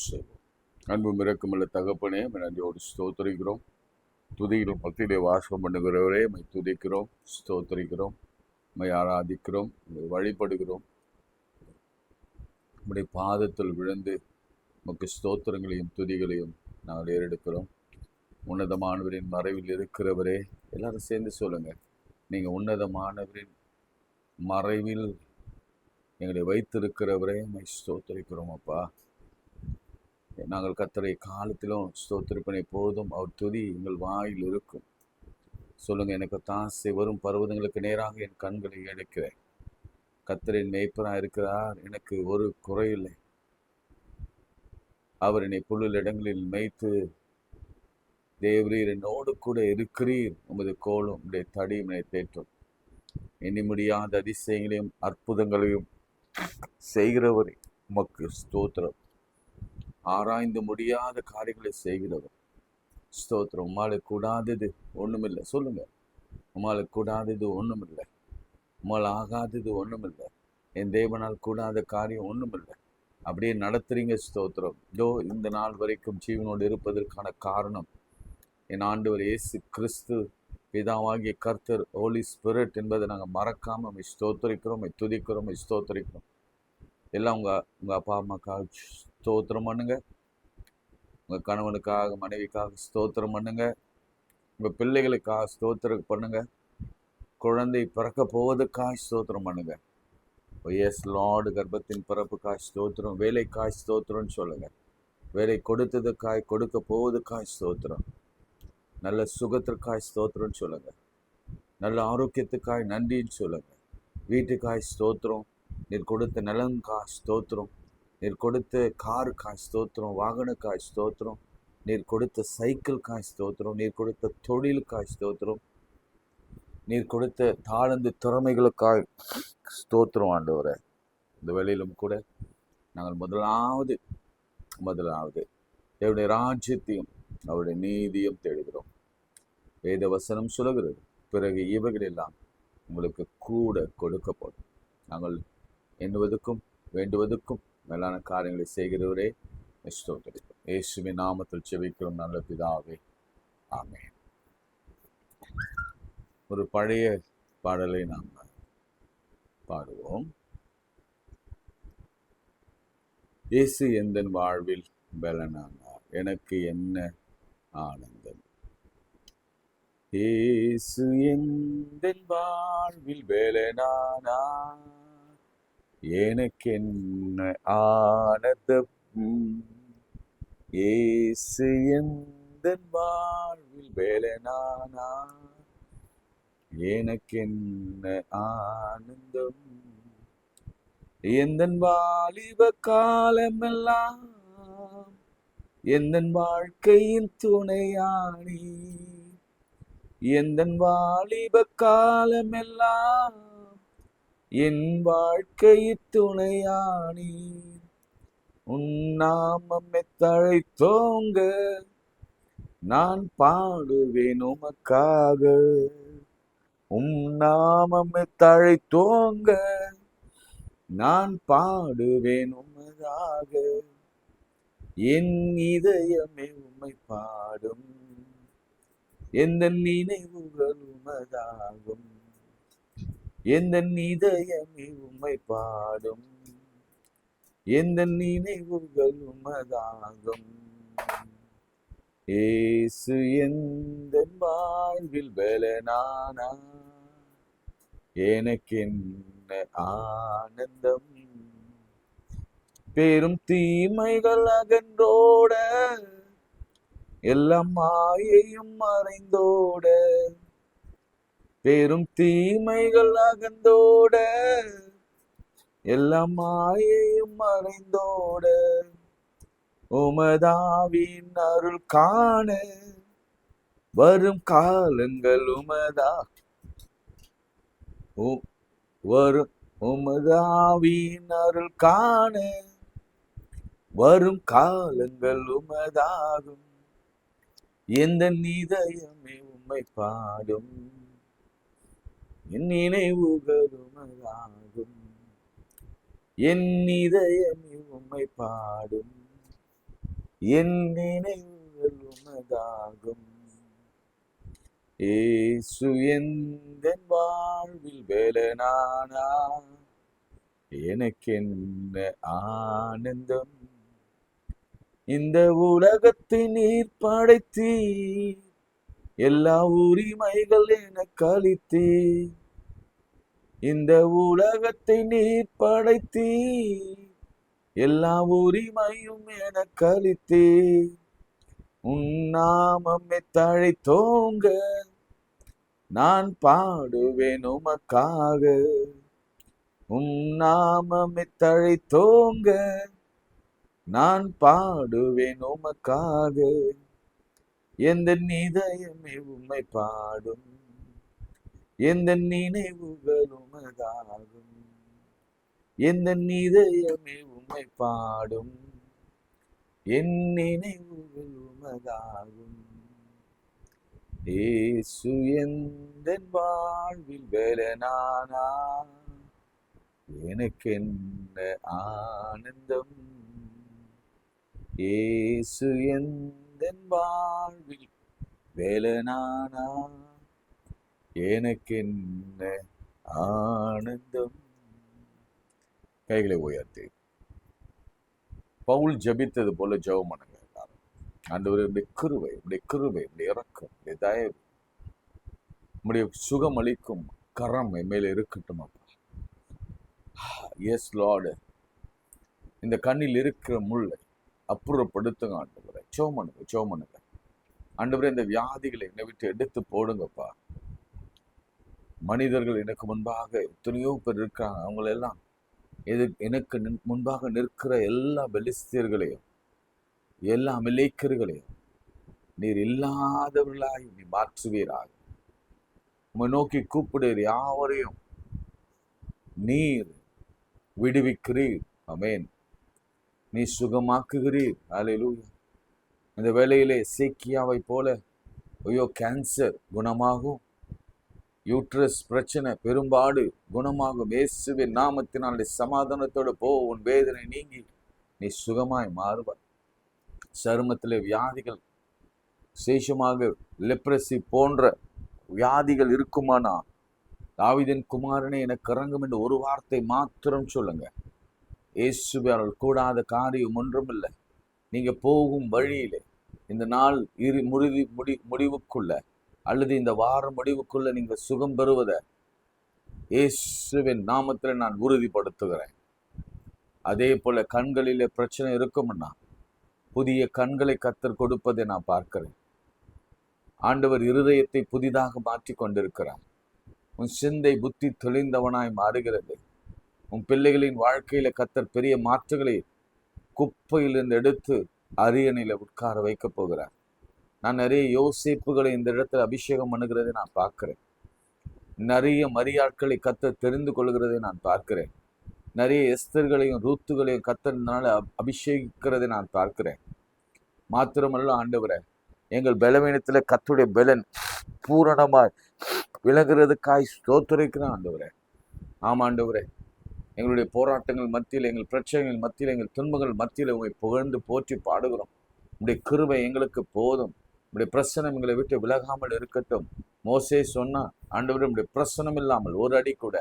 செய்வோம். அன்பும் இரக்கமுள்ள தகப்பனே, நன்றியோடு ஸ்தோத்தரிக்கிறோம். துதிகள் மத்தியிலே வாசம் பண்ணுகிறவரே, மை துதிக்கிறோம், ஸ்தோத்தரிக்கிறோம், மை ஆராதிக்கிறோம், மை வழிபடுகிறோம். உம்முடைய பாதத்தில் விழுந்து உமக்கு ஸ்தோத்திரங்களையும் துதிகளையும் நாங்கள் ஏறெடுக்கிறோம். உன்னதமானவரின் மறைவில் இருக்கிறவரே, எல்லாரும் சேர்ந்து சொல்லுங்க. நீங்க உன்னதமானவரின் மறைவில் எங்களை வைத்திருக்கிறவரே, மை ஸ்தோத்தரிக்கிறோம் அப்பா. நாங்கள் கர்த்தரை காலத்திலும் ஸ்தோத்திரிப்பனை போதும் அவர் துதி எங்கள் வாயில் இருக்கும். சொல்லுங்க, எனக்கு தாசை வரும் பர்வதங்களுக்கு நேராக என் கண்களை எடுக்கிறேன். கர்த்தரின் மேய்ப்பராக இருக்கிறார், எனக்கு ஒரு குறையில்லை. அவர் என்னை புல்லுள்ள இடங்களில் மேய்த்து, தேவரீர் என்னோடு கூட இருக்கிறீர், உமது கோலும் உடைய தடியும் என்னை தேற்றும். எண்ணி முடியாத அதிசயங்களையும் அற்புதங்களையும் செய்கிறவரே உமக்கு ஸ்தோத்திரம். ஆராய்ந்து முடியாத காரியங்களை செய்கிறவர் ஸ்தோத்திரம். உம்மால கூடாதது ஒண்ணுமில்லை. சொல்லுங்க, உம்மால கூடாதது ஒண்ணுமில்லை, உம்மால் ஆகாதது ஒண்ணுமில்லை, என் தேவனால் கூடாத காரியம் ஒண்ணுமில்லை. அப்படியே நடத்துறீங்க, ஸ்தோத்திரம். இதோ இந்த நாள் வரைக்கும் ஜீவனோடு இருப்பதற்கான காரணம் என் ஆண்டவர் இயேசு கிறிஸ்து, பிதாவாகிய கர்த்தர், ஹோலி ஸ்பிரிட் என்பதை நாங்கள் மறக்காம ஸ்தோத்தரிக்கிறோம், துதிக்கிறோம், ஸ்தோத்தரிக்கிறோம். எல்லாம் உங்க அப்பா அம்மாக்காக ஸ்தோத்திரம் பண்ணுங்க. உங்க கணவனுக்காக மனைவிக்காக ஸ்தோத்திரம் பண்ணுங்க. உங்க பிள்ளைகளுக்காக ஸ்தோத்திரம் பண்ணுங்க. குழந்தை பிறக்க போவதுக்காய் ஸ்தோத்திரம் பண்ணுங்க. எஸ் லார்டு, கர்ப்பத்தின் பிறப்புக்காய் ஸ்தோத்திரம். வேலைக்காய் ஸ்தோத்திரம்னு சொல்லுங்க. வேலை கொடுத்ததுக்காய், கொடுக்க போவதுக்காய் ஸ்தோத்திரம். நல்ல சுகத்திற்காய் ஸ்தோத்திரம்னு சொல்லுங்க. நல்ல ஆரோக்கியத்துக்காய் நன்றின்னு சொல்லுங்க. வீட்டுக்காய் ஸ்தோத்திரம். நீர் கொடுத்த நிலங்காய் ஸ்தோத்திரம். நீர் கொடுத்த காருக்காய் ஸ்தோத்திரம். வாகனக்காய் ஸ்தோத்திரம். நீர் கொடுத்த சைக்கிள்காய் ஸ்தோத்திரம். நீர் கொடுத்த தொழிலுக்காய் ஸ்தோத்திரம். நீர் கொடுத்த தாழ்ந்து திறமைகளுக்காய் ஸ்தோத்திரம் ஆண்டவரே. இந்த வேளையிலும் கூட நாங்கள் முதலாவது தேவனுடைய ராஜ்யத்தையும் அவருடைய நீதியும் தேடுகிறோம். வேத வசனம் சொல்லுகிறது, பிறகு இவைகளெல்லாம் உங்களுக்கு கூட கொடுக்கப்படும். நாங்கள் எண்ணுவதற்கும் வேண்டுவதற்கும் மேலான காரியங்களை செய்கிறவரே ஸ்தோத்திரிக்கிறோம். இயேசுவின் நாமத்தில் ஜெபிக்கிறோம் நல்ல பிதாவே, ஆமென். ஒரு பழைய பாடலை நாம் பாடுவோம். இயேசு எந்தன் வாழ்வில் பலனானார், எனக்கு என்ன ஆனந்தம். இயேசு எந்தன் வாழ்வில் பலனானார், எனக்கு என்ன ஆனந்தம். இயேசு எந்தன் வாழ்வில் பலனானார், எனக்கு என்ன ஆனந்தம். எந்தன் வாலிப காலமெல்லாம் எந்தன் வாழ்க்கையின் துணையானி, எந்தன் வாலிப காலமெல்லாம் என் வாழ்க்கையின் துணையானி. உன் நாமம் தழைத்தோங்க நான் பாடுவேன் உமக்காக. உம் நாமம் தழைத்தோங்க நான் பாடுவேன் உமதாக. என் இதயமே உம்மை பாடும், எந்த நினைவுகள் உமதாகும். எந்த இதயமே உம்மை பாடும், எந்த நினைவுகள் உமதாகும். இயேசு எந்தன் வாழ்வில் பலனானார், எனக்கு என்ன ஆனந்தம். பெரும் தீமைகள் அகன்றோட, எல்லாம் மாயையும் மறைந்தோட. பெரும் தீமைகள் அகன்றோட, எல்லாம் மாயையும் மறைந்தோட. உமதாவின் அருள் காண வரும் காலங்கள் உமதா வரும். உமதாவின் அருள் காண வரும் காலங்கள் உமதாகும். எந்த இதயமே உம்மை பாடும், என் நினைவுகள் உமதாகும். என் இதயமே உம்மை பாடும், என் நினைவுகள் உமதாகும். இயேசு எந்தன் வாழ்வில் வேலனானா, எனக்கென்ன ஆனந்தம். இந்த உலகத்தை நீர் படைத்தீர், எல்லா உரிமைகள் எனக்கு அளித்தீர். இந்த உலகத்தை நீர் படைத்தீர், எல்லா உரிமையும் எனக்கு அளித்தீர். உன் நாமமே தழைத்தோங்க, நான் பாடுவேன் உமக்காக. உன் நாமமே தழைத்தோங்க, நான் பாடுவேன் உமக்காக. எந்த இதயமே உம்மை பாடும், எந்த நினைவுகள் உமதாகும். எந்த இதயமே உம்மை பாடும், என் நினைவுகள் உமதாகும். இயேசு எந்தன் வாழ்வில் வேலனானா, எனக்கென்ன ஆனந்தம். இயேசு எந்தன் வாழ்வில் வேலனானா, எனக்கென்ன ஆனந்தம். கைகளை உயர்த்தி பவுல் ஜபித்தது போல ஜெபம் பண்ணுங்க. ஆண்டவரே, உடைய கிருபை, உடைய கிருபை, உடைய இரக்கம், உடைய தயவு, உடைய சுகம் அளிக்கும் கரம் என் மேல இருக்கட்டும் அப்பா. எஸ் லார்டு, இந்த கண்ணில் இருக்கிற முள்ளை அப்புறப்படுத்துங்க ஆண்டவரே. ஜெபம் பண்ணுங்க ஆண்டவரே. இந்த வியாதிகளை என்னை விட்டு எடுத்து போடுங்கப்பா. மனிதர்கள் எனக்கு முன்பாக எத்தனையோ பேர் இருக்காங்க. அவங்களெல்லாம் எனக்கு முன்பாக நிற்கிற எல்லா பெலிஸ்தியர்களையும், எல்லா அமலேக்கர்களையும் நீர் இல்லாதவர்களாய் நீ மாற்றுவீராக. உம்மை நோக்கி கூப்பிடுகிற யாவரையும் நீர் விடுவிக்கிறீர். ஆமென். நீ சுகமாக்குகிறீர். அல்லேலூயா. இந்த வேளையிலே சேக்கியாவை போல ஐயோ கேன்சர் குணமாகும், யூட்ரஸ் பிரச்சனை பெரும்பாடு குணமாகும். இயேசுவின் நாமத்தினாலே சமாதானத்தோடு போ, உன் வேதனை நீங்கி நீ சுகமாய் மாறுவாய். சருமத்திலே வியாதிகள், விசேஷமாக லெப்ரசி போன்ற வியாதிகள் இருக்குமானா, தாவீதின் குமாரனே எனக்கு இறங்கும் என்று ஒரு வார்த்தை மாத்திரம் சொல்லுங்க. இயேசுவால் கூடாத காரியம் ஒன்றுமில்லை. நீங்க போகும் வழியிலே இந்த நாள் முடிவுக்குள்ள அல்லது இந்த வாரம் முடிவுக்குள்ள நீங்க சுகம் பெறுவத இயேசுவின் நாமத்தில் நான் உறுதிப்படுத்துகிறேன். அதே போல கண்களிலே பிரச்சனை இருக்கும்னா புதிய கண்களை கர்த்தர் கொடுப்பதை நான் பார்க்கிறேன். ஆண்டவர் இருதயத்தை புதிதாக மாற்றி கொண்டிருக்கிறார். உன் சிந்தை புத்தி தெளிந்தவனாய் மாறுகிறது. உன் பிள்ளைகளின் வாழ்க்கையில கர்த்தர் பெரிய மாற்றங்களை குப்பையிலிருந்து எடுத்து அரியணையில உட்கார வைக்க போகிறார். நான் நிறைய யோசிப்புகளை இந்த இடத்துல அபிஷேகம் பண்ணுகிறதை நான் பார்க்கிறேன். நிறைய மரியாட்களை கர்த்தர் தெரிந்து கொள்கிறதை நான் பார்க்கிறேன். நிறைய எஸ்தர்களையும் ரூத்துகளையும் கர்த்தர்னால அபிஷேகிக்கிறதை நான் பார்க்கிறேன். மாத்திரமல்ல ஆண்டவரே, எங்கள் பலவீனத்துல கர்த்தருடைய பலன் பூரணமாய் விலகிறதுக்காய் ஸ்தோத்திரிக்கிறேன் ஆண்டவரே. ஆமாண்டவரே, எங்களுடைய போராட்டங்கள் மத்தியில், எங்கள் பிரச்சனைகள் மத்தியில், எங்கள் துன்பங்கள் மத்தியில் உங்களை புகழ்ந்து போற்றி பாடுகிறோம். உங்களுடைய கிருபை எங்களுக்கு போதும். உங்களுடைய பிரசனம் எங்களை விட்டு விலகாமல் இருக்கட்டும். மோசே சொன்னா, ஆண்டவரே உங்களுடைய பிரசனம் இல்லாமல் ஒரு அடி கூட,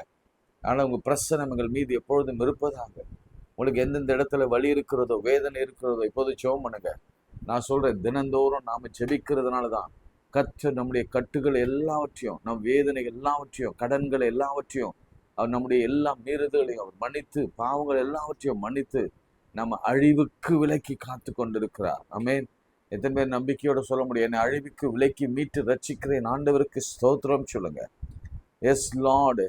ஆனால் உங்கள் பிரசனம் எங்கள் மீது எப்பொழுதும் இருப்பதாக. உங்களுக்கு எந்தெந்த இடத்துல வலி இருக்கிறதோ, வேதனை இருக்கிறதோ, இப்போது ஜெபம் பண்ணுங்க. நான் சொல்றேன், தினந்தோறும் நாம ஜெபிக்கிறதுனால தான் கர்த்தர் நம்முடைய கட்டுகள் எல்லாவற்றையும், நம் வேதனை எல்லாவற்றையும், கடன்களை எல்லாவற்றையும், அவர் நம்முடைய எல்லா மீறுதலையும் அவர் மன்னித்து, பாவங்கள் எல்லாவற்றையும் மன்னித்து நம்ம அழிவுக்கு விலக்கி காத்து கொண்டிருக்கிறார். ஆமென். எத்தனை பேர் நம்பிக்கையோட சொல்ல முடியும், என்னை அழிவுக்கு விலக்கி மீட்டு ரட்சிக்கிறேன் ஆண்டவருக்கு ஸ்தோத்திரம் சொல்லுங்க. எஸ் லார்டு,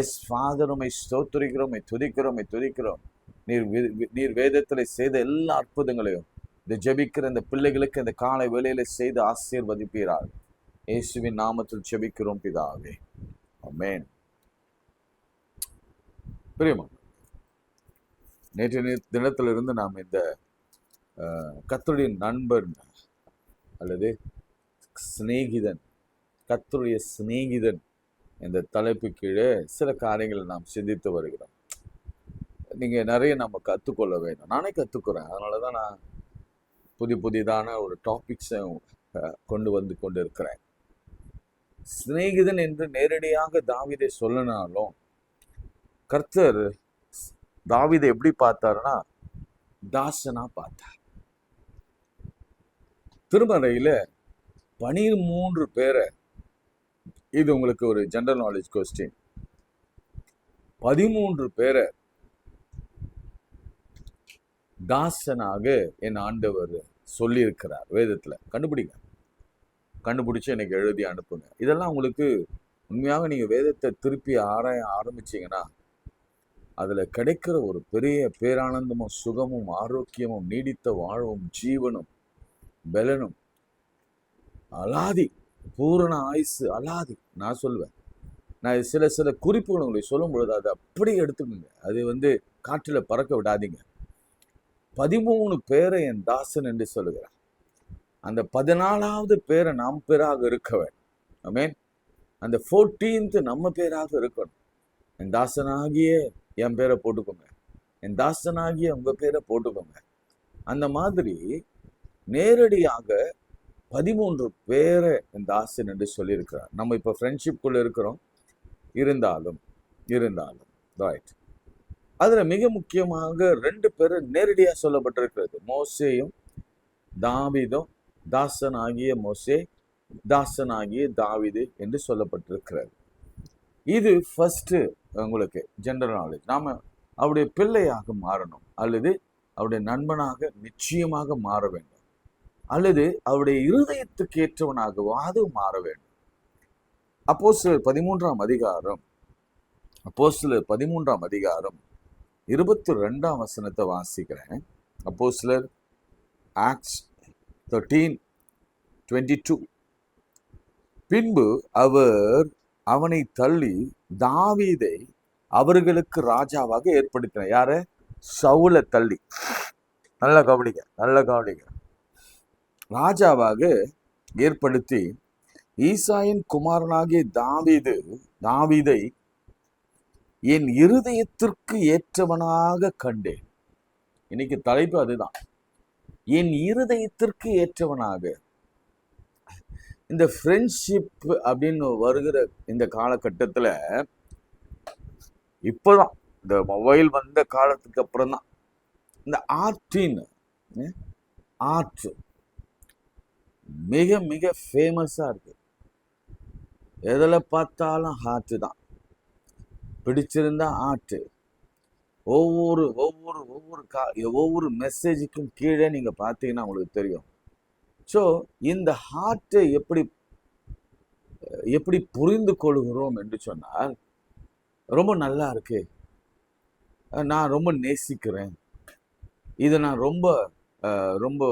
எஸ் ஃபாதர், உம்மை ஸ்தோத்திரிக்கிறோம், துதிக்கிறோம். நீர் வேதத்தில் செய்த எல்லா அற்புதங்களையும் இந்த ஜெபிக்கிற இந்த பிள்ளைகளுக்கு இந்த காலை வேளையில செய்து ஆசீர்வதிப்பீராக. இயேசுவின் நாமத்தில் ஜெபிக்கிறோம் பிதாவே. ஆமென். பிரியமான நேற்றைய தினத்திலிருந்து நாம் இந்த கர்த்தருடைய நண்பன் அல்லது சிநேகிதன், கர்த்தருடைய சிநேகிதன் இந்த தலைப்பு கீழே சில காரியங்களை நாம் சிந்தித்து வருகிறோம். நீங்கள் நிறைய நம்ம கற்றுக்கொள்ள வேண்டும். நானே கற்றுக்குறேன். அதனால தான் நான் புதிதான ஒரு டாபிக்ஸை கொண்டு வந்து கொண்டிருக்கிறேன். சிநேகிதன் என்று நேரடியாக தாவீதை சொல்லனாலும் கர்த்தர் தாவீதை எப்படி பார்த்தாருன்னா தாசனா பார்த்தார். திருமறையில 13 பேரை, இது உங்களுக்கு ஒரு ஜெனரல் நாலேஜ் கொஸ்டின், 13 பேரை தாசனாக என் ஆண்டவர் சொல்லி இருக்கிறார் வேதத்துல. கண்டுபிடிச்சு எனக்கு எழுதி அனுப்புங்க. இதெல்லாம் உங்களுக்கு உண்மையாக நீங்க வேதத்தை திருப்பி ஆராய ஆரம்பிச்சீங்கன்னா அதுல கிடைக்கிற ஒரு பெரிய பேரானந்தமும் சுகமும் ஆரோக்கியமும் நீடித்த வாழ்வும் ஜீவனும் பலனும் அலாதி பூரண ஆயுசு அலாதி. நான் சொல்லுவேன், நான் சில குறிப்புகள் உங்களுக்கு சொல்லும் பொழுது அதை அப்படி எடுத்துக்கோங்க. அது காற்றில் பறக்க விடாதீங்க. 13 பேரை என் தாசன் என்று சொல்லுகிறார். அந்த 14வது பேரை நாம் பேராக இருக்க வேண்டும். ஆமென். அந்த 14th நம்ம பேராக இருக்கணும். என் தாசனாகிய என் பேரை போட்டுக்கோங்க, என் தாசனாகிய உங்க பேரை போட்டுக்கோங்க. அந்த மாதிரி நேரடியாக 13 பேரை என் தாசன் என்று சொல்லியிருக்கிறார். நம்ம இப்போ ஃப்ரெண்ட்ஷிப்குள்ள இருக்கிறோம், இருந்தாலும் ரைட். அதுல மிக முக்கியமாக 2 பேர் நேரடியாக சொல்லப்பட்டிருக்கிறது. மோசேயும் தாவீதும், தாசனாகிய மோசே, தாசனாகிய தாவீது என்று சொல்லப்பட்டிருக்கிறது. இது ஃபர்ஸ்ட் உங்களுக்கு ஜெனரல் நாலேஜ். நாம அவருடைய பிள்ளையாக மாறணும், அல்லது அவருடைய நண்பனாக நிச்சயமாக மாற வேண்டும், அல்லது அவருடைய இருதயத்துக்கு ஏற்றவனாகவாது மாற வேண்டும். அப்போஸ்தலர் 13ஆம் அதிகாரம் 22ஆம் வசனத்தை வாசிக்கிறேன். அப்போஸ்தலர் ஆக்ட்ஸ் 13:22. பின்பு அவர் அவனை தள்ளி தாவீதை அவர்களுக்கு ராஜாவாக ஏற்படுத்தினார். யார? சவுலை தள்ளி. நல்ல கவனிக்க. ராஜாவாக ஏற்படுத்தி ஈசாயின் குமாரனாகிய தாவீதை என் இருதயத்திற்கு ஏற்றவனாக கண்டேன். இன்னைக்கு தலைப்பு அதுதான், என் இருதயத்திற்கு ஏற்றவனாக. இந்த ஃப்ரெண்ட்ஷிப் அப்படின்னு வருகிற இந்த காலகட்டத்துல, இப்போதான் இந்த மொபைல் வந்த காலத்துக்கு அப்புறம் தான் இந்த ஆர்ட் மிக மிக ஃபேமஸா இருக்கு. எதில் பார்த்தாலும் ஆர்ட் தான். பிடிச்சிருந்தா ஆர்ட். ஒவ்வொரு மெசேஜுக்கும் கீழே நீங்க பார்த்தீங்கன்னா உங்களுக்கு தெரியும். ஸோ இந்த ஹார்ட்டை எப்படி புரிந்து கொள்கிறோம் என்று சொன்னால், ரொம்ப நல்லா இருக்கு, நான் ரொம்ப நேசிக்கிறேன், இதை நான் ரொம்ப ரொம்ப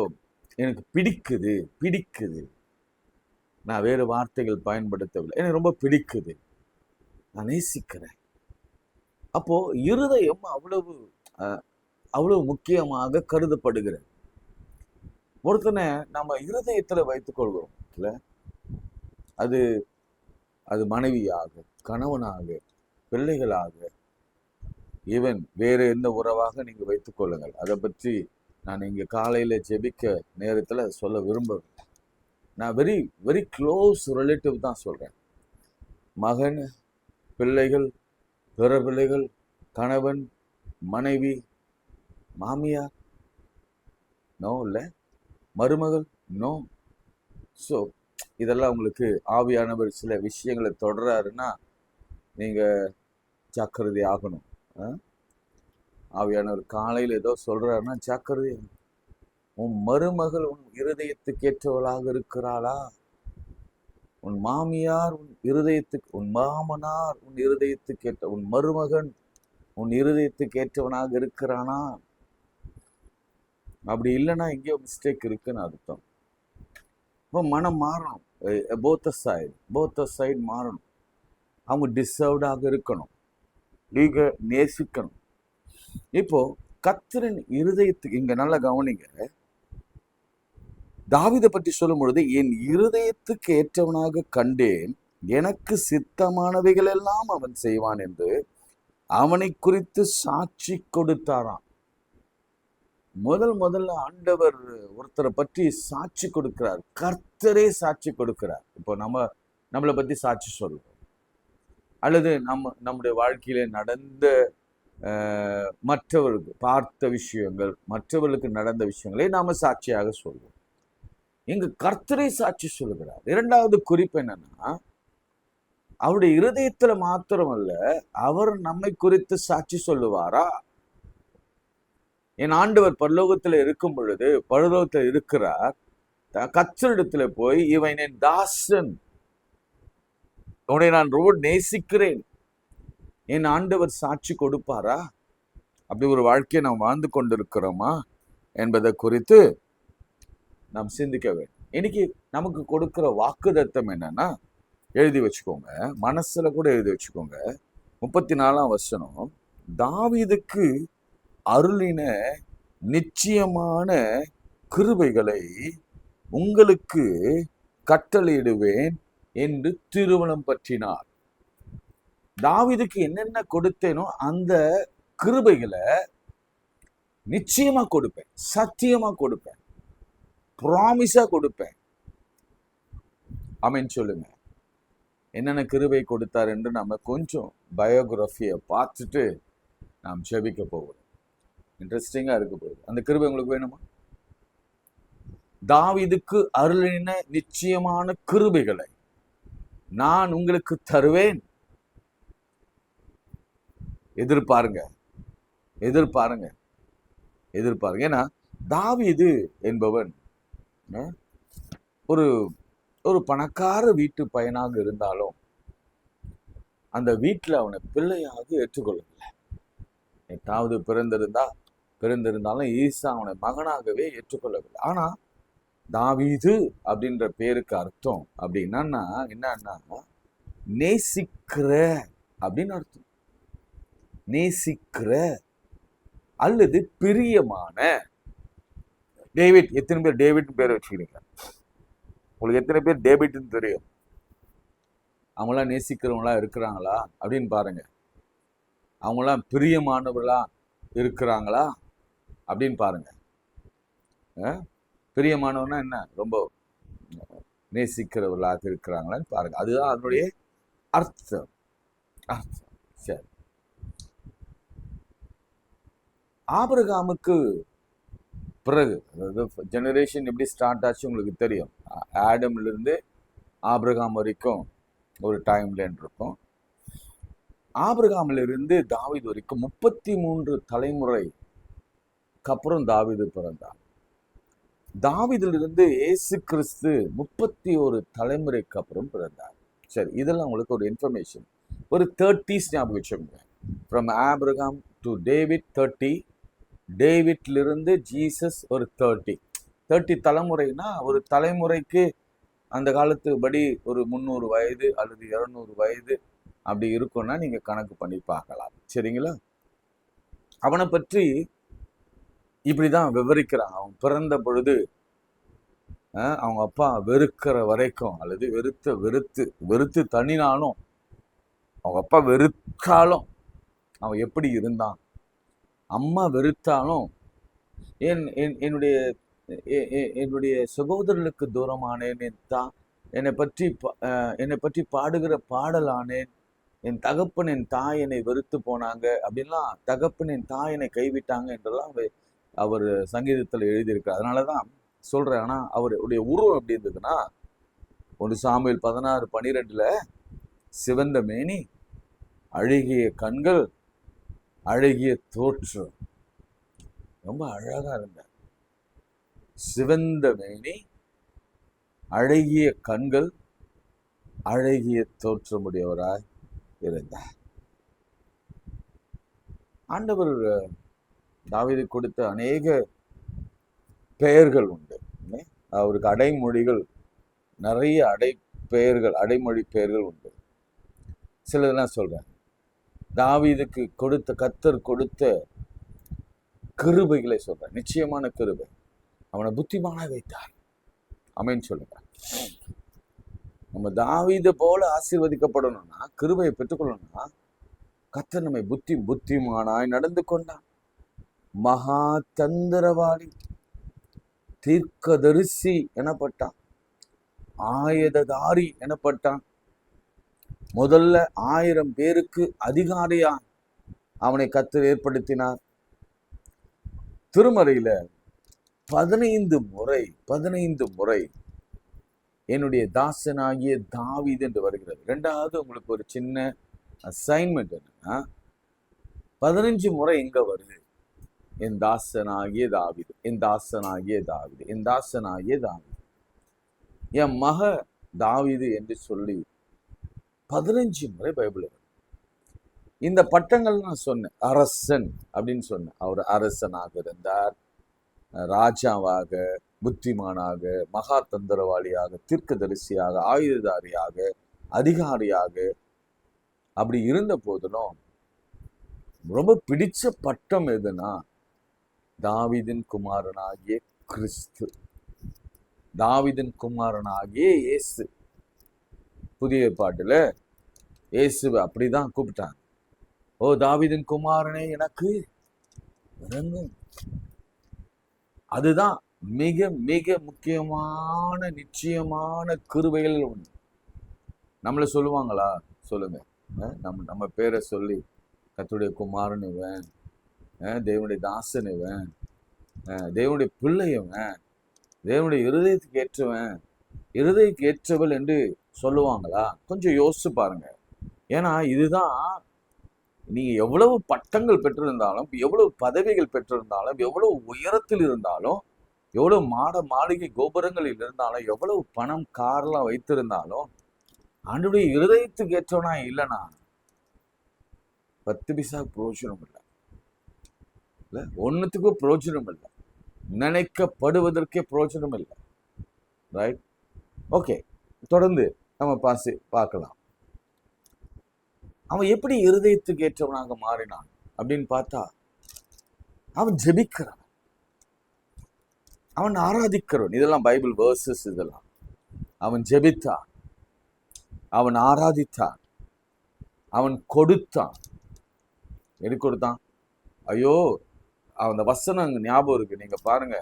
எனக்கு பிடிக்குது, நான் வேறு வார்த்தைகள் பயன்படுத்தவில்லை, எனக்கு ரொம்ப பிடிக்குது, நான் நேசிக்கிறேன். அப்போ இருதயம் அவ்வளவு முக்கியமாக கருதப்படுகிறது. ஒருத்தனை நம்ம இருதயத்துல வைத்துக் கொள்கிறோம் இல்ல, அது மனைவியாக, கணவனாக, பிள்ளைகளாக, ஈவன் வேறு எந்த உறவாக நீங்க வைத்துக் கொள்ளுங்கள். அதை பற்றி நான் இங்க காலையில ஜெபிக்க நேரத்துல சொல்ல விரும்பவில்லை. நான் வெரி வெரி க்ளோஸ் ரிலேட்டிவ் தான் சொல்றேன். மகன், பிள்ளைகள், பிற பிள்ளைகள், கணவன், மனைவி, மாமியார், நோ, இல்லை மருமகள், நோ. ஸோ இதெல்லாம் உங்களுக்கு ஆவியானவர் சில விஷயங்களை தொடராருன்னா நீங்க ஜாக்கிரதை ஆகணும். ஆவியானவர் காலையில் ஏதோ சொல்றாருன்னா ஜாக்கிரதை. உன் மருமகள் உன் இருதயத்துக்கு ஏற்றவளாக இருக்கிறாளா? உன் மாமியார் உன் இருதயத்துக்கு, உன் மாமனார் உன் இருதயத்துக்கு ஏற்ற, உன் மருமகன் உன் இருதயத்துக்கு ஏற்றவனாக இருக்கிறானா? அப்படி இல்லைன்னா எங்கேயோ மிஸ்டேக் இருக்குன்னு அர்த்தம். இப்போ மனம் மாறணும். போத்த சைடு மாறணும். அவங்க டிசர்வ்டாக இருக்கணும், நீங்க நேசிக்கணும். இப்போ கர்த்தரின் இருதயத்துக்கு, இங்க நல்லா கவனிங்க, தாவீதை பற்றி சொல்லும் பொழுது என் இருதயத்துக்கு ஏற்றவனாக கண்டேன், எனக்கு சித்தமானவைகள் எல்லாம் அவன் செய்வான் என்று அவனை குறித்து சாட்சி கொடுத்தாராம். முதல்ல ஆண்டவர் ஒருத்தரை பற்றி சாட்சி கொடுக்கிறார். கர்த்தரே சாட்சி கொடுக்கிறார். இப்போ நம்மளை பத்தி சாட்சி சொல்லுவோம், அல்லது நம்முடைய வாழ்க்கையில நடந்த மற்றவர்களுக்கு பார்த்த விஷயங்கள், மற்றவர்களுக்கு நடந்த விஷயங்களை நாம சாட்சியாக சொல்வோம். இங்கு கர்த்தரே சாட்சி சொல்லுகிறார். இரண்டாவது குறிப்பு என்னன்னா, அவருடைய இருதயத்துல மாத்திரமல்ல, அவர் நம்மை குறித்து சாட்சி சொல்லுவாரா? என் ஆண்டவர் பரலோகத்துல இருக்கும் பொழுது, பரலோகத்துல இருக்கிறார், கர்த்தரிடத்துல போய், இவன் என் தாசன், உன்னை நான் ரொம்ப நேசிக்கிறேன், என் ஆண்டவர் சாட்சி கொடுப்பாரா? அப்படி ஒரு வாழ்க்கையை நாம் வாழ்ந்து கொண்டிருக்கிறோமா என்பதை குறித்து நாம் சிந்திக்க வேண்டும். இன்னைக்கு நமக்கு கொடுக்கிற வாக்குத்தத்தம் என்னன்னா, எழுதி வச்சுக்கோங்க, மனசுல கூட எழுதி வச்சுக்கோங்க. 34ஆம் வசனம், தாவீதுக்கு அருளின நிச்சயமான கிருபைகளை உங்களுக்கு கட்டளையிடுவேன் என்று திருமணம் பற்றினார். தாவீதுக்கு என்னென்ன கொடுத்தேனோ அந்த கிருபைகளை நிச்சயமா கொடுப்பேன், சத்தியமா கொடுப்பேன், ப்ராமிஸா கொடுப்பேன். ஆமென் சொல்லுங்க. என்னென்ன கிருபை கொடுத்தார் என்று நம்ம கொஞ்சம் பயோகிராஃபியை பார்த்துட்டு நாம் ஜெபிக்க போகிறோம். இன்ட்ரெஸ்டிங்கா இருக்க போகுது. அந்த கிருபை உங்களுக்கு வேணுமா? தாவீதுக்கு அருளின நிச்சயமான கிருபைகளை நான் உங்களுக்கு தருவேன். எதிர்பாருங்க. ஏன்னா தாவீது என்பவன் ஒரு பணக்கார வீட்டு பையனாக இருந்தாலும் அந்த வீட்டில் அவனை பிள்ளையாக ஏற்றுக்கொள்ளவில்லை. 8வது பிறந்திருந்தாலும் ஈசா அவனை மகனாகவே ஏற்றுக்கொள்ளவில்லை. ஆனா தாவீது அப்படின்ற பேருக்கு அர்த்தம் அப்படின்னா என்னன்னா, நேசிக்கிற அப்படின்னு அர்த்தம். நேசிக்கிற அல்லது பிரியமான. டேவிட், எத்தனை பேர் டேவிட் பேர் வச்சுக்கிறீங்க? உங்களுக்கு எத்தனை பேர் டேவிட்னு தெரியும்? அவங்களாம் நேசிக்கிறவங்களா இருக்கிறாங்களா அப்படின்னு பாருங்க. அவங்களாம் பிரியமானவர்களா இருக்கிறாங்களா அப்படின்னு பாருங்க. பிரியமானவனா என்ன, ரொம்ப நேசிக்கிறவர்களாக இருக்கிறாங்களான்னு பாருங்க. அதுதான் அதனுடைய அர்த்தம். சரி, ஆபிரகாமுக்கு பிறகு, அதாவது ஜெனரேஷன் எப்படி ஸ்டார்ட் ஆச்சு உங்களுக்கு தெரியும். ஆடம்ல இருந்து ஆபிரகாம் வரைக்கும் ஒரு டைம் லைன் இருக்கும். ஆபிரகாம்ல இருந்து தாவீது வரைக்கும் 33 தலைமுறைக்கு அப்புறம் தாவீது பிறந்தார். தாவீதிலிருந்து இயேசு கிறிஸ்து 31 தலைமுறைக்கு அப்புறம் பிறந்தார். சரி, இதெல்லாம் உங்களுக்கு ஒரு இன்ஃபர்மேஷன். ஒரு 30s ஞாபகம் வச்சுக்கோங்க. ஃப்ரம் ஆபிரகாம் டு டேவிட் 30, டேவிட்லிருந்து ஜீசஸ் ஒரு 30 தலைமுறைனா, ஒரு தலைமுறைக்கு அந்த காலத்து படி ஒரு 300 வயது அல்லது 200 வயது அப்படி இருக்கும்னா நீங்க கணக்கு பண்ணி பார்க்கலாம். சரிங்களா? அவனை பற்றி இப்படிதான் விவரிக்கிறான். அவன் பிறந்த பொழுது அவங்க அப்பா வெறுக்கிற வரைக்கும், அல்லது வெறுத்து தண்ணினாலும், அவங்க அப்பா வெறுத்தாலும் அவன் எப்படி இருந்தான், அம்மா வெறுத்தாலும், என்னுடைய சகோதரர்களுக்கு தூரமானேன், என்னை பற்றி பாடுகிற பாடலானேன், என் தகப்பன் என் தாய் என்னை வெறுத்து போனாங்க அப்படின்லாம், தகப்பன் என் தாய் என்னை கைவிட்டாங்க என்றெல்லாம் அவர் சங்கீதத்தில் எழுதியிருக்கார். அதனாலதான் சொல்றேன். ஆனா அவருடைய உருவம் எப்படி இருந்ததுன்னா, 1 சாமுவேல் 16:12 சிவந்த மேனி, அழகிய கண்கள், அழகிய தோற்றம். ரொம்ப அழகா இருந்தார். சிவந்த மேனி, அழகிய கண்கள், அழகிய தோற்றமுடையவராய் இருந்தார். ஆண்டவர் தாவீது கொடுத்த அநேக பெயர்கள் உண்டு. அவருக்கு அடைமொழிகள், நிறைய அடைமொழி பெயர்கள் உண்டு. சிலதெல்லாம் சொல்றேன். தாவீதுக்கு கர்த்தர் கொடுத்த கிருபைகளை சொல்றேன். நிச்சயமான கிருபை. அவனை புத்திமானா வைத்தார். ஆமென் சொல்லுங்க. நம்ம தாவீதை போல ஆசீர்வதிக்கப்படணும்னா, கிருபையை பெற்றுக்கொள்ளணும்னா, கர்த்தர் நம்மை புத்திமானாய் நடந்து கொண்டான். மகா தந்திரவாளி, தீர்க்கதரிசி எனப்பட்டான், ஆயுததாரி எனப்பட்டான். முதல்ல 1000 பேருக்கு அதிகாரியா அவனை கர்த்தர் ஏற்படுத்தினார். திருமறையில 15 முறை என்னுடைய தாசனாகிய தாவீது என்று வருகிறது. ரெண்டாவது உங்களுக்கு ஒரு சின்ன அசைன்மெண்ட் என்னன்னா, 15 முறை எங்க வருது? என் தாசனாகிய தாவீது, என் தாசனாகிய தாவீது, என் தாசனாகிய தாவீது, என் மக தாவீது என்று சொல்லி 15 முறை பைபிள். இந்த பட்டங்கள் நான் சொன்னேன். அரசன் அப்படின்னு சொன்னேன். அவர் அரசனாக இருந்தார், ராஜாவாக, புத்திமானாக, மகா தந்திரவாளியாக, தீர்க்கதரிசியாக, ஆயுததாரியாக, அதிகாரியாக அப்படி இருந்த போதிலும் ரொம்ப பிடிச்ச பட்டம் எதுனா தாவீதின் குமாரனாகிய கிறிஸ்து, தாவீதின் குமாரனாகிய இயேசு. புதிய ஏற்பாட்டுல இயேசுவை அப்படிதான் கூப்பிட்டாங்க. ஓ தாவீதின் குமாரனே எனக்கு இறங்கும். அதுதான் மிக மிக முக்கியமான நிச்சயமான கிருபைகள் ஒன்று. நம்மள சொல்லுவாங்களா? சொல்லுங்க. நம்ம பேரை சொல்லி கர்த்தருடைய குமாரன் இவன், தேவனுடைய தாசன் இவன், தேவனுடைய பிள்ளை இவன், தேவனுடைய இருதயத்துக்கு ஏற்றவன், இருதயத்துக்கு ஏற்றவள் என்று சொல்லுவாங்களா? கொஞ்சம் யோசிச்சு பாருங்க. ஏன்னா இதுதான், நீங்க எவ்வளவு பட்டங்கள் பெற்றிருந்தாலும், எவ்வளவு பதவிகள் பெற்றிருந்தாலும், எவ்வளவு உயரத்தில் இருந்தாலும், எவ்வளவு மாளிகை கோபுரங்களில் இருந்தாலும், எவ்வளவு பணம் கார்லாம் வைத்திருந்தாலும், ஆண்டவருடைய இருதயத்துக்கு ஏற்றவனா இல்லைனா 10 பைசா பிரயோஜனம் இல்லை, ஒன்னுத்துக்கும் பிரயோஜனம் இல்லை, நினைக்கப்படுவதற்கே பிரயோஜனம் இல்லை. ரைட்? ஓகே, தொடர்ந்து நம்ம பார்க்கலாம். அவன் எப்படி இருதயத்துக்கு ஏற்றவனாக மாறினான் அப்படின்னு பார்த்தா, அவன் ஜெபிக்கிறான், அவன் ஆராதிக்கிறவன். இதெல்லாம் பைபிள் வேர்சஸ். இதெல்லாம் அவன் ஜெபித்தான், அவன் ஆராதித்தான், அவன் கொடுத்தான். எது கொடுத்தான்? ஐயோ, அந்த வசனம் ஞாபகம் இருக்கு. நீங்க பாருங்க,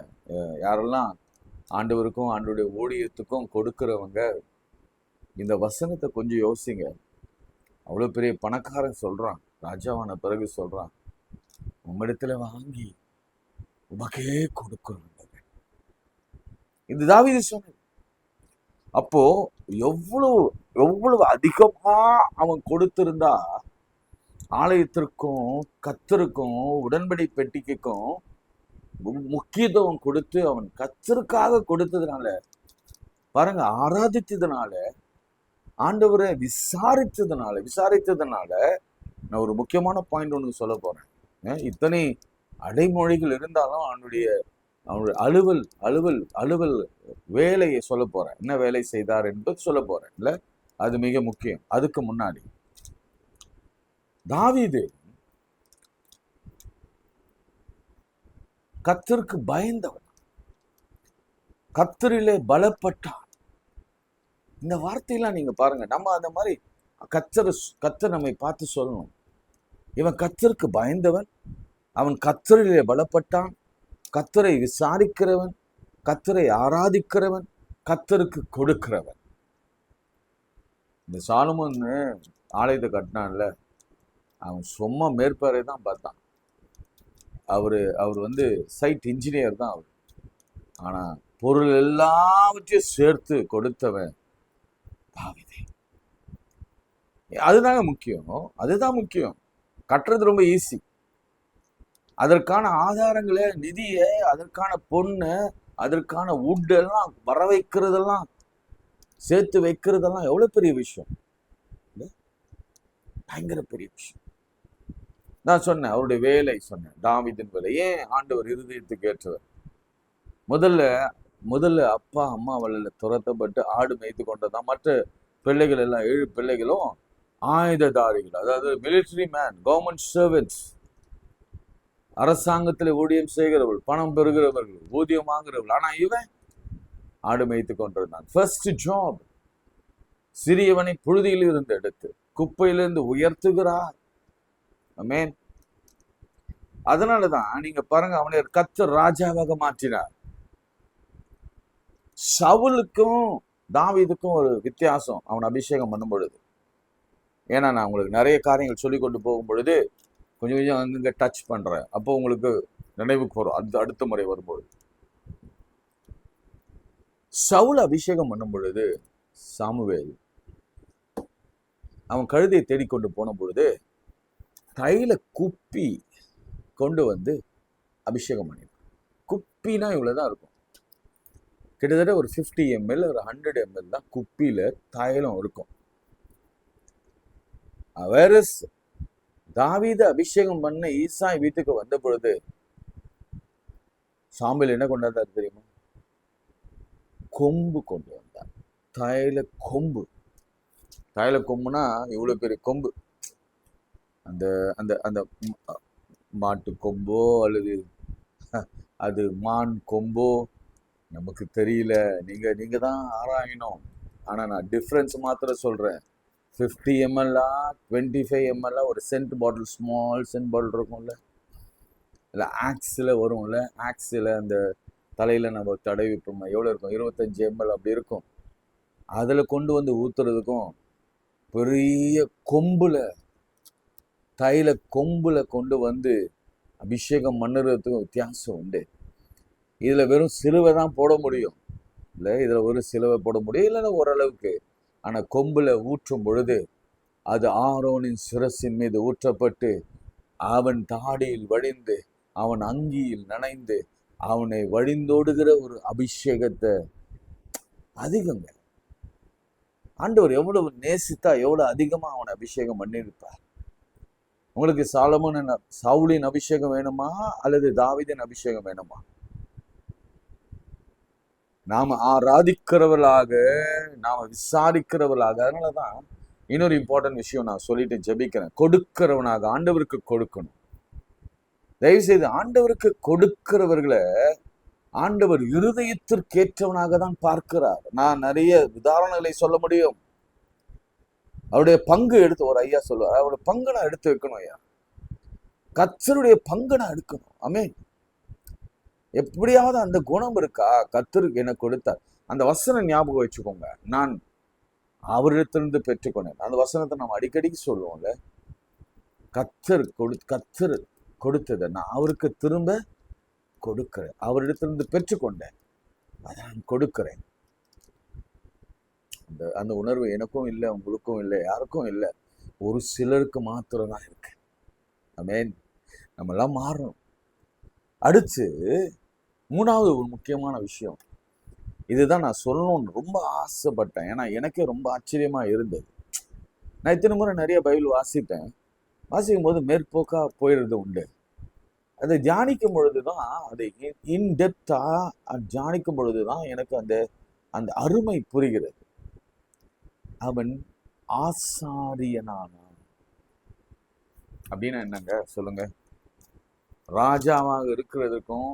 யாரெல்லாம் ஆண்டவருக்கும் ஆண்டவருடைய ஊழியத்துக்கும் கொடுக்கிறவங்க இந்த வசனத்தை கொஞ்சம் யோசிங்க. அவ்வளோ பெரிய பணக்காரன் சொல்றான், ராஜாவான பிறகு சொல்றான், உம்மிடத்துல வாங்கி உமக்கே கொடுக்கிறோம். இது தாவீது சொன்னது. அப்போ எவ்வளவு அதிகமா அவன் கொடுத்திருந்தா ஆலயத்திற்கும் கர்த்தருக்கும் உடன்படி பெட்டிக்கும் முக்கியத்துவம் கொடுத்து அவன் கர்த்தருக்காக கொடுத்ததுனால பாருங்க, ஆராதித்ததுனால, ஆண்டவரை விசாரித்ததுனால நான் ஒரு முக்கியமான பாயிண்ட் ஒன்று சொல்ல போறேன். இத்தனை அடைமொழிகள் இருந்தாலும் அவனுடைய அலுவல் வேலையை சொல்ல போறேன். என்ன வேலை செய்தார் என்பது சொல்ல போறேன். இல்ல, அது மிக முக்கியம். அதுக்கு முன்னாடி தாவீது கர்த்தருக்கு பயந்தவன், கர்த்தரிலே பலப்பட்டான். இந்த வார்த்தையெல்லாம் நீங்க பாருங்க. நம்ம அந்த மாதிரி கர்த்தர் நம்மை பார்த்து சொல்லணும். இவன் கர்த்தருக்கு பயந்தவன், அவன் கர்த்தரிலே பலப்பட்டான், கர்த்தரை விசாரிக்கிறவன், கர்த்தரை ஆராதிக்கிறவன், கர்த்தருக்கு கொடுக்கிறவன். இந்த சாலமோன் ஆலயத்தை கட்டினான்ல, அவன் சும்மா மேற்பார்வை தான் பார்த்தான். அவர் சைட் இன்ஜினியர் தான் அவர். ஆனா பொருள் எல்லாவற்றையும் சேர்த்து கொடுத்தவன் தாவீது. அதுதாங்க முக்கியம். அதுதான் முக்கியம். கட்டுறது ரொம்ப ஈஸி. அதற்கான ஆதாரங்களை, நிதியை, அதற்கான பொண்ணு, அதற்கான வுட் எல்லாம் வர வைக்கிறதெல்லாம், சேர்த்து வைக்கிறதெல்லாம் எவ்வளவு பெரிய விஷயம். பயங்கர பெரிய விஷயம். நான் சொன்னேன் அவருடைய வேலை, சொன்னேன் தாவீதின் வேலை. ஏன் ஆண்டவர் இருதயத்துக்கு ஏற்றவர்? முதல்ல அப்பா அம்மா வழியில துரத்தப்பட்டு ஆடு மேய்த்து கொண்டதான். மற்ற பிள்ளைகள் எல்லாம் 7 பிள்ளைகளும் ஆயுததாரிகள், அதாவது மிலிட்டரி மேன், கவர்மெண்ட் சர்வெண்ட்ஸ், அரசாங்கத்தில் ஊழியம் செய்கிறவர்கள், பணம் பெறுகிறவர்கள், ஊதியம் வாங்குறவர்கள். ஆனா இவன் ஆடு மேய்த்து கொண்டிருந்தான். First job. சிறியவனை புழுதியில் இருந்து எடுத்து குப்பையிலிருந்து உயர்த்துகிறார். ஆமென். அதனாலதான் நீங்க பாருங்க, அவனை கர்த்தர் ராஜாவாக மாற்றினார். சவுலுக்கும் தாவீதுக்கும் ஒரு வித்தியாசம் அவன் அபிஷேகம் பண்ணும் பொழுது. ஏன்னா நான் உங்களுக்கு நிறைய காரியங்கள் சொல்லி கொண்டு போகும் பொழுது கொஞ்சம் கொஞ்சம் அங்கங்க டச் பண்றேன். அப்போ உங்களுக்கு நினைவுக்கு வரும் அடுத்த முறை வரும்போது. சவுல் அபிஷேகம் பண்ணும் பொழுது சாமுவேல் அவன் கழுதையை தேடிக்கொண்டு போன பொழுது தைல குப்பி கொண்டு வந்து அபிஷேகம் பண்ணினான். குப்பினா இவ்வளவுதான் இருக்கும். கிட்டத்தட்ட ஒரு 50 ml ஒரு 100 ml தான் குப்பியில தைலம் இருக்கும். வேற தாவீது அபிஷேகம் பண்ண ஈசாய் வீட்டுக்கு வந்த பொழுது சாமுவேல் என்ன கொண்டாந்தார் தெரியுமா? கொம்பு கொண்டு வந்தார். தைல கொம்பு. தைல கொம்புனா இவ்வளவு பெரிய கொம்பு. அந்த அந்த அந்த மாட்டு கொம்போ அல்லது அது மான் கொம்போ நமக்கு தெரியல. நீங்க தான் ஆராயணும். ஆனா நான் டிஃப்ரென்ஸ் மாத்திரம் சொல்றேன். 50 ml 25 ml ஒரு சென்ட் பாட்டில், ஸ்மால் சென்ட் பாட்டில் இருக்கும்ல, இல்லை ஆக்ஸில் வரும்ல, ஆக்ஸில் அந்த தலையில் நம்ம தடவிப்போம், எவ்வளோ இருக்கும்? 25 ml அப்படி இருக்கும். அதில் கொண்டு வந்து ஊற்றுறதுக்கும் பெரிய கொம்புல தைல கொம்புல கொண்டு வந்து அபிஷேகம் பண்ணுறதுக்கும் வித்தியாசம் உண்டு. இதில் வெறும் சிலுவை தான் போட முடியும், இல்லை இதில் ஒரு சிலுவை போட முடியும், இல்லைன்னா ஓரளவுக்கு. ஆனால் கொம்புல ஊற்றும் பொழுது அது ஆரோனின் சிரசின் மீது ஊற்றப்பட்டு அவன் தாடியில் வழிந்து அவன் அங்கியில் நனைந்து அவனை வழிந்தோடுகிற ஒரு அபிஷேகத்தை அதிகங்க. ஆண்டவர் எவ்வளவு நேசித்தா எவ்வளவு அதிகமா அவனை அபிஷேகம் பண்ணியிருப்பார். உங்களுக்கு சவுலின் அபிஷேகம் வேணுமா அல்லது தாவீதின் அபிஷேகம் வேணுமா? நாம ஆராதிக்கிறவர்களாக, நாம விசாரிக்கிறவர்களாக. அதனாலதான் இன்னொரு இம்பார்ட்டன்ட் விஷயம் நான் சொல்லிட்டு ஜெபிக்கிறேன். கொடுக்கிறவனாக, ஆண்டவருக்கு கொடுக்கணும். தயவு செய்து ஆண்டவருக்கு கொடுக்கிறவர்களை ஆண்டவர் இருதயத்திற்கேற்றவனாக தான் பார்க்கிறார். நான் நிறைய உதாரணங்களை சொல்ல முடியும். அவருடைய பங்கு எடுத்து ஒரு ஐயா சொல்லுவார், அவருடைய பங்கு நான் எடுத்து வைக்கணும் ஐயா, கர்த்தருடைய பங்கு நான் எடுக்கணும். ஆமென். எப்படியாவது அந்த குணம் இருக்கா? கர்த்தருக்கு எனக்கு கொடுத்தார். அந்த வசனம் ஞாபகம் வச்சுக்கோங்க. நான் அவரிடத்திலிருந்து பெற்றுக்கொண்டேன். அந்த வசனத்தை நம்ம அடிக்கடிக்கு சொல்லுவோம்ல, கர்த்தர் கொடுத்ததை நான் அவருக்கு திரும்ப கொடுக்கிறேன். அவரிடத்திலிருந்து பெற்றுக்கொண்டேன், அதை நான் கொடுக்கிறேன். அந்த உணர்வு எனக்கும் இல்லை, உங்களுக்கும் இல்லை, யாருக்கும் இல்லை, ஒரு சிலருக்கு மாத்திரம் தான் இருக்கு. ஆமென். நம்ம எல்லாம் மாறணும். அடுத்து மூணாவது ஒரு முக்கியமான விஷயம், இதுதான் நான் சொல்லணும்னு ரொம்ப ஆசைப்பட்டேன். ஏன்னா எனக்கே ரொம்ப ஆச்சரியமா இருந்தது. நான் இத்தனை முறை நிறைய பைபிள் வாசிக்கும் போது மேற்போக்கா போயிடுறது உண்டு. அதை தியானிக்கும் பொழுதுதான், அதை இன்டெப்தா தியானிக்கும் பொழுதுதான் எனக்கு அந்த அருமை புரிகிறது. அவன் ஆசாரியனானான் அப்படின்னா என்னங்க சொல்லுங்க? ராஜாவாக இருக்கிறதுக்கும்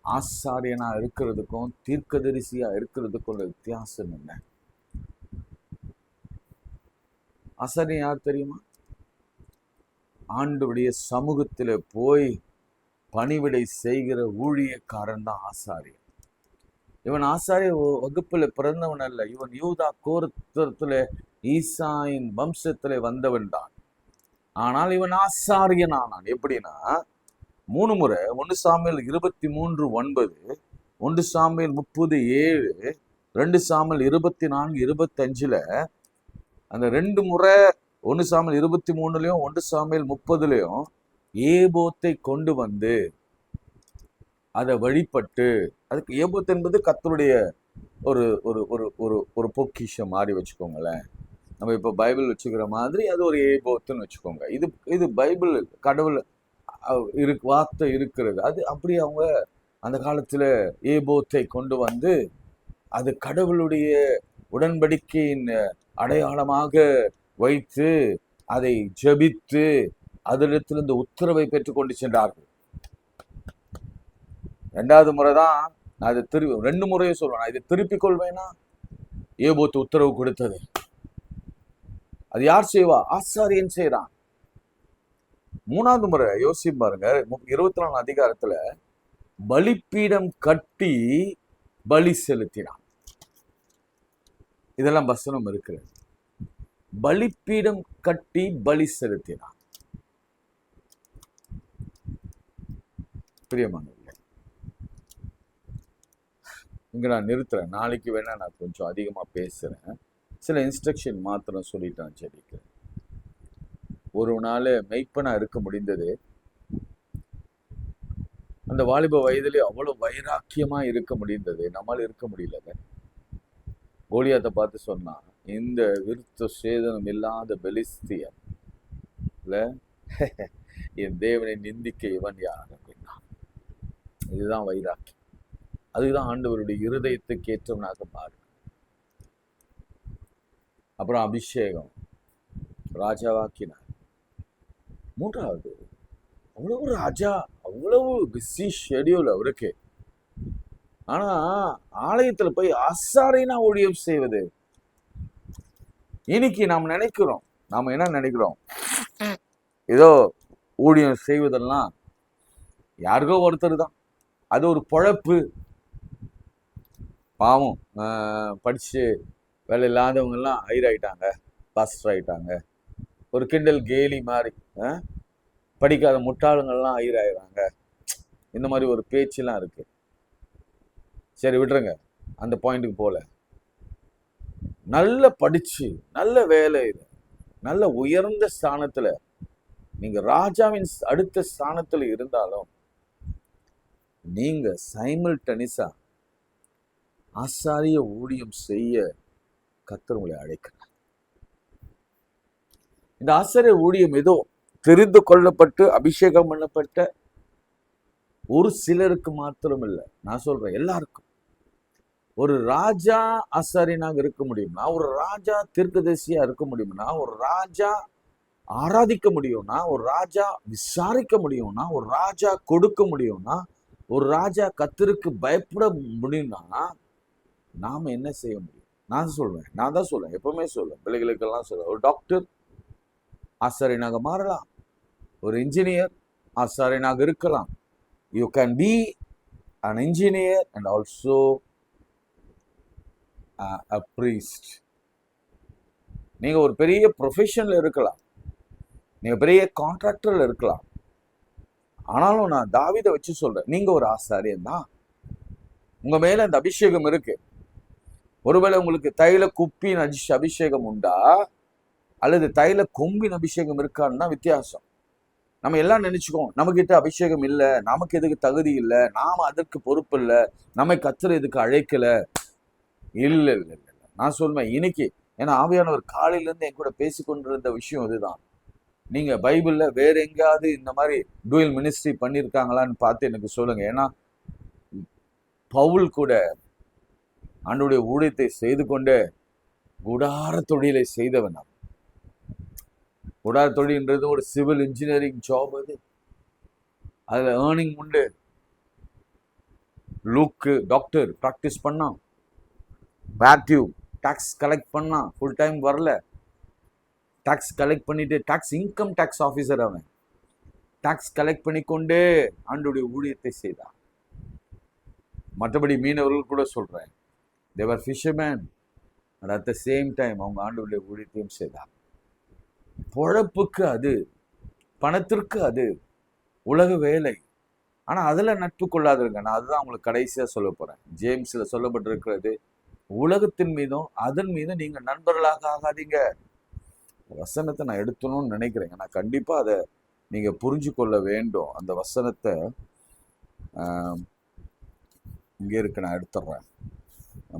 ஆசாரியனா இருக்கிறதுக்கும் தீர்க்கதரிசியா இருக்கிறதுக்கும் உள்ள வித்தியாசம் என்ன? ஆசாரியன் யார் தெரியுமா? ஆண்டவருடைய சமூகத்துல போய் பணிவிடை செய்கிற ஊழியக்காரன் தான் ஆசாரியன். இவன் ஆசாரிய வகுப்புல பிறந்தவன் அல்ல. இவன் யூதா கோத்திரத்துல ஈசாயின் வம்சத்துல வந்தவன் தான். ஆனால் இவன் ஆசாரியன் ஆனான். எப்படின்னா 3 முறை 1 சாமுவேல் 23:9, 1 சாமுவேல் 30:7, 2 சாமுவேல் 24:25 அந்த 2 முறை 1 சாமுவேல் 23 1 சாமுவேல் 30 ஏபோத்தை கொண்டு வந்து அதை வழிபட்டு, அதுக்கு ஏபோத் என்பது கர்த்தருடைய ஒரு ஒரு ஒரு ஒரு ஒரு பொக்கிஷம் மாதிரி வச்சுக்கோங்களேன். நம்ம இப்போ பைபிள் வச்சுக்கிற மாதிரி அது ஒரு ஏபோத்துன்னு வச்சுக்கோங்க. இது பைபிள் கடவுள் வார்த்தை இருக்கிறது. அது அப்படி அவங்க அந்த காலத்துல ஏபோத்தை கொண்டு வந்து அது கடவுளுடைய உடன்படிக்கையின் அடையாளமாக வைத்து அதை ஜெபித்து அதிலிருந்து உத்தரவை பெற்றுக்கொண்டு சென்றார்கள். 2வது முறைதான் நான் இதை 2 முறையே சொல்லுவேன். நான் இதை திருப்பிக் கொள்வேனா? ஏபோத்து உத்தரவு கொடுத்தது. அது யார் செய்வா? ஆசாரியன் செய்யறான். 3வது முறை யோசிச்சு பாருங்க, 24 அதிகாரத்துல பலிப்பீடம் கட்டி பலி செலுத்தினான். இதெல்லாம் வசனம் இருக்கிறது. பலிப்பீடம் கட்டி பலி செலுத்தினான். பிரியமானவர்களே, இங்க நான் நிறுத்துறேன். நாளைக்கு வேணா நான் கொஞ்சம் அதிகமா பேசுறேன். சில இன்ஸ்ட்ரக்ஷன் மாத்திரம் சொல்லிட்டு நான் ஜெபிக்கிறேன். ஒரு நாள் மெய்ப்பனா இருக்க முடிந்தது. அந்த வாலிப வயதிலே அவ்வளவு வைராக்கியமா இருக்க முடிந்தது. நம்மால் இருக்க முடியல. கோலியாத்தை பார்த்து சொன்னான், இந்த விருத்த சேதனம் இல்லாத பெலிஸ்தியன் என் தேவனை நிந்திக்க இவன் யார் அப்படின்னா. இதுதான் வைராக்கியம். அதுதான் ஆண்டவருடைய இருதயத்துக்கு ஏற்றவனாக பாருங்க. அப்புறம் அபிஷேகம், ராஜாவாக்கினார். 3வது, அவ்வளவு ராஜா, அவ்வளவு பிஸி ஷெடியூல் அவருக்கு. ஆனா ஆலயத்துல போய் ஆசாரியனா ஊழியம் செய்வது. இன்னைக்கு நாம் நினைக்கிறோம், நாம என்ன நினைக்கிறோம், ஏதோ ஊழியம் செய்வதெல்லாம் யாருக்கோ ஒருத்தர் தான், அது ஒரு பொழப்பு. பாவம், படிச்சு வேலை இல்லாதவங்க எல்லாம் ஹைர் ஆயிட்டாங்க, பாஸ்டர் ஆயிட்டாங்க. ஒரு கிண்டல் கேலி மாதிரி, படிக்காத முட்டாளுங்கள்லாம் ஹைர் ஆயிடுறாங்க. இந்த மாதிரி ஒரு பேச்செல்லாம் இருக்கு. சரி விட்டுருங்க, அந்த பாயிண்ட்டுக்கு போல. நல்ல படிச்சு நல்ல வேலையில நல்ல உயர்ந்த ஸ்தானத்துல நீங்க ராஜாவின் அடுத்த ஸ்தானத்துல இருந்தாலும் நீங்க சைமல்டனிஸா ஆசாரிய ஊழியம் செய்ய கர்த்தர் உங்களை அழைக்கிறார். இந்த ஆசாரிய ஊழியம் ஏதோ தெரிந்து கொள்ளப்பட்டு அபிஷேகம் பண்ணப்பட்ட ஒரு சிலருக்கு மாத்திரம் இல்லை, நான் சொல்றேன் எல்லாருக்கும். ஒரு ராஜா ஆசாரியனாக இருக்க முடியும்னா, ஒரு ராஜா தீர்க்கதரிசியா இருக்க முடியும்னா, ஒரு ராஜா ஆராதிக்க முடியும்னா, ஒரு ராஜா விசாரிக்க முடியும்னா, ஒரு ராஜா கொடுக்க முடியும்னா, ஒரு ராஜா கர்த்தருக்கு பயப்பட முடியும்னா நாம என்ன செய்ய முடியும்? நான் தான் சொல்றேன், எப்பவுமே சொல்றேன், பிள்ளைகளுக்கெல்லாம் சொல்றேன். ஒரு டாக்டர் ஆசாரியனாக மாறலாம், ஒரு இன்ஜினியர் ஆசாரியனாக இருக்கலாம். You can be an engineer and also a priest. நீங்க ஒரு பெரிய ப்ரொஃபஷன்ல இருக்கலாம், நீங்க பெரிய கான்ட்ராக்டர்ல இருக்கலாம். ஆனாலும் நான் தாவீதை வச்சு சொல்றேன், நீங்க ஒரு ஆசாரியன் தான். உங்க மேல அந்த அபிஷேகம் இருக்கு. ஒருவேளை உங்களுக்கு தைல குப்பின் அபிஷேகம் உண்டா அல்லது தைல கொம்பின் அபிஷேகம் இருக்கான்னு தான் வித்தியாசம். நம்ம எல்லாம் நினைச்சுக்கோம், நம்மகிட்ட அபிஷேகம் இல்லை, நமக்கு எதுக்கு தகுதி இல்லை, நாம அதற்கு பொறுப்பு இல்லை, நம்மை கர்த்தர் எதுக்கு அழைக்கல. இல்லை இல்லை இல்லை, நான் சொல்வேன் இன்னைக்கு, ஏன்னா ஆவியானவர் காலையிலேருந்து என் கூட பேசி கொண்டிருந்த விஷயம் இதுதான். நீங்க பைபிள்ல வேற எங்கேயாவது இந்த மாதிரி டூயல் மினிஸ்ட்ரி பண்ணியிருக்காங்களான்னு பார்த்து எனக்கு சொல்லுங்க. ஏன்னா பவுல் கூட ஆண்டவருடைய ஊழியத்தை செய்து கொண்டே குடார தொழிலை செய்தவன். குடார தொழில்ன்றது ஒரு சிவில் இன்ஜினியரிங் ஜாப். அதுல ஏர்னிங் உண்டு. லூக்கு டாக்டர் ப்ராக்டிஸ் பண்ணான், மேத்யூ டாக்ஸ் கலெக்ட் பண்ணான், ஃபுல் டைம் வரல, டாக்ஸ் கலெக்ட் பண்ணிட்டு இன்கம் டாக்ஸ் ஆஃபீஸர் அவன் டாக்ஸ் கலெக்ட் பண்ணிக்கொண்டே ஆண்டவருடைய ஊழியத்தை செய்தான். மற்றபடி மீனவர்கள் கூட சொல்றேன், they were fishermen and at the same time அவங்க ஆண்டவருடைய ஊழியத்தையும் செய்தார். பொழப்புக்கு அது, பணத்திற்கு அது, உலக வேலை. ஆனா அதுல நட்பு கொள்ளாதுங்க. நான் அதுதான் உங்களுக்கு கடைசியா சொல்ல போறேன். ஜேம்ஸ்ல சொல்லப்பட்டிருக்கிறது, உலகத்தின் மீதும் அதன் மீதும் நீங்க நண்பர்களாக ஆகாதீங்க. வசனத்தை நான் எடுத்தணும்னு நினைக்கிறேங்க. நான் கண்டிப்பா அதை நீங்க புரிஞ்சு கொள்ள வேண்டும். அந்த வசனத்தை இங்கே இருக்கு, நான் எடுத்துடுறேன்.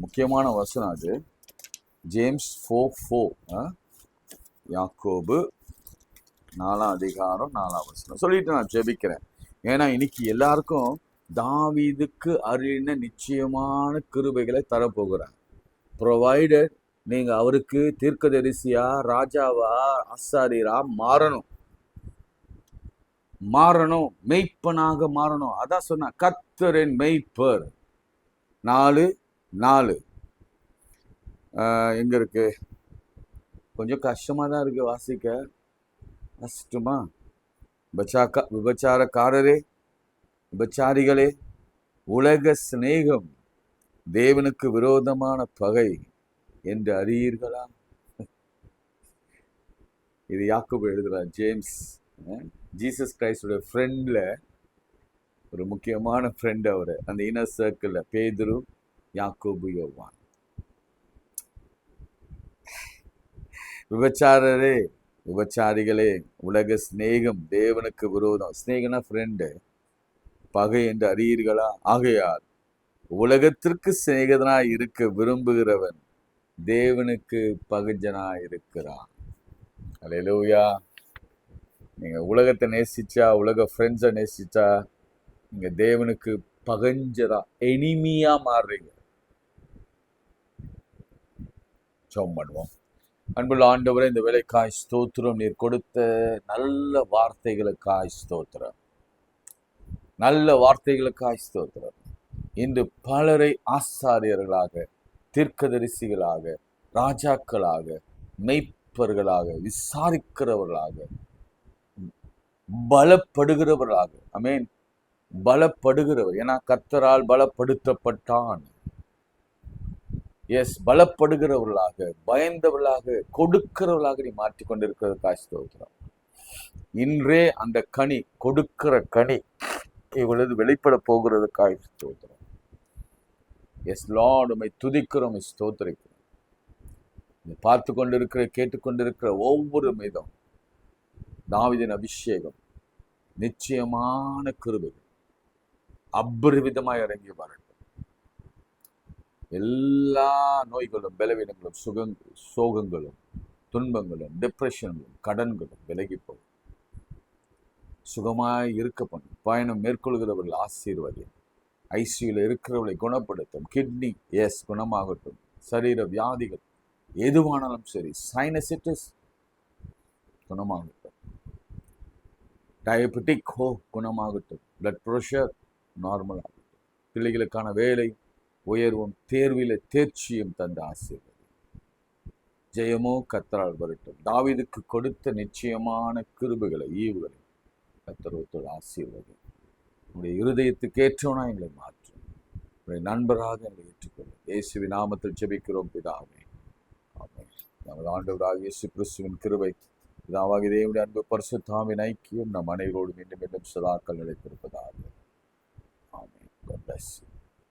முக்கியமான வசனம் அது. ஜேம்ஸ் 4:4, யாக்கோபு 4 அதிகாரம் 4 வசனம் சொல்லிட்டு நான் ஜெபிக்கிறேன். ஏன்னா இன்னைக்கு எல்லாருக்கும் தாவீதுக்கு அருளின நிச்சயமான கிருபைகளை தரப்போகிறார். ப்ரொவைடட் நீங்க அவருக்கு தீர்க்கதரிசியா, ராஜாவா, ஆசாரியரா மாறணும், மெய்ப்பனாக மாறணும். அதான் சொன்ன கர்த்தரின் மெய்ப்பர் 4:4 எங்க இருக்கு? கொஞ்சம் கஷ்டமா தான் இருக்கு வாசிக்க. கஷ்டமா? விபச்சாரக்காரரே, விபச்சாரிகளே, உலக சிநேகம் தேவனுக்கு விரோதமான பகை என்று அறியீர்களா? இது யாக்கோபு எழுதுறார். ஜேம்ஸ் ஜீசஸ் கிரைஸ்டுடைய ஃப்ரெண்ட்ல ஒரு முக்கியமான ஃப்ரெண்ட் அவரு. அந்த இன்னர் சர்க்கிள்ல பேதுரு, யாக்கோபு, யோவான். விபச்சாரரே, விபச்சாரிகளே, உலக சிநேகம் தேவனுக்கு விரோதம். சிநேகனா ஃப்ரெண்டு, பகை என்று அறியீர்களா? ஆகையால் உலகத்திற்கு சிநேகிதனாய் இருக்க விரும்புகிறவன் தேவனுக்கு பகைஞனாய் இருக்கிறான். அல்லேலூயா. நீங்க உலகத்தை நேசிச்சா, உலக ஃப்ரெண்ட்ஸை நேசிச்சா, நீங்க தேவனுக்கு பகைஞரா, எனிமியா மாறுறீங்க. ஜெபம் பண்ணுவோம். அன்புள்ள ஆண்டவரே, இந்த வேலைக்காய் ஸ்தோத்திரம். நீர் கொடுத்த நல்ல வார்த்தைகளுக்காய் ஸ்தோத்திரம். நல்ல வார்த்தைகளுக்காய் ஸ்தோத்திரம். இன்று பலரை ஆசாரியர்களாக, தீர்க்கதரிசிகளாக, ராஜாக்களாக, மெய்ப்பர்களாக, விசாரிக்கிறவர்களாக, பலப்படுகிறவர்களாக, அமேன், பலப்படுகிறவர். ஏன்னா கர்த்தரால் பலப்படுத்தப்பட்டான். எஸ், பலப்படுகிறவர்களாக, பயந்தவர்களாக, கொடுக்கிறவர்களாக நீ மாற்றிக்கொண்டிருக்கிறதுக்காய் ஸ்தோத்திரம். இன்றே அந்த கனி, கொடுக்கிற கனி இவ்வளவு வெளிப்பட போகிறதுக்காய் ஸ்தோத்திரம். எஸ் லார்ட், உம்மை துதிக்கிறோம், ஸ்தோத்திரிக்கிறோம். பார்த்து கொண்டிருக்கிற, கேட்டுக்கொண்டிருக்கிற ஒவ்வொரு மீதும் தாவீதின் அபிஷேகம், நிச்சயமான கிருபை அபரிவிதமாய் இறங்கி வரட்டும். எல்லா நோய்களும், பலவீனங்களும், சோகங்களும், துன்பங்களும், டிப்ரெஷன்களும், கடன்களும் விலகி போகும். சுகமாய் இருக்க பண்ணும். பயணம் மேற்கொள்கிறவர்கள் ஆசீர்வதி. ஐசியூல இருக்கிறவர்களை குணப்படுத்தும். கிட்னி எஸ் குணமாகட்டும். சரீர வியாதிகள் எதுவானாலும் சரி, சைனசிட்டிஸ் குணமாகட்டும். டயபெட்டிக் குணமாகட்டும். பிளட் ப்ரெஷர் நார்மல் ஆகட்டும். பிள்ளைகளுக்கான வேலை உயர்வும், தேர்வில தேர்ச்சியும் தந்த ஆசீர்வதி. ஜெயமோ கர்த்தரால் வரட்டும். தாவீதுக்கு கொடுத்த நிச்சயமான கிருபைகளை, ஈவுகளை கர்த்தரோடு ஆசீர்வதி. உங்களுடைய இருதயத்துக்கு ஏற்றவனா எங்களை மாற்றும். உங்களுடைய நண்பராக எங்களை ஏற்றுக்கொள்ளும். இயேசுவின் நாமத்தில் ஜெபிக்கிறோம் பிதாவே, ஆமென். நமது ஆண்டவராகிய இயேசு கிறிஸ்துவின் கிருபை, பிதாவாகிய தேவனுடைய அன்பு, பரிசுத்தாவின் ஐக்கியம் நம் அனைவரோடும் மீண்டும் மீண்டும் சதாக்கள் நிலைத்திருப்பதாக. ஆமென். God bless you.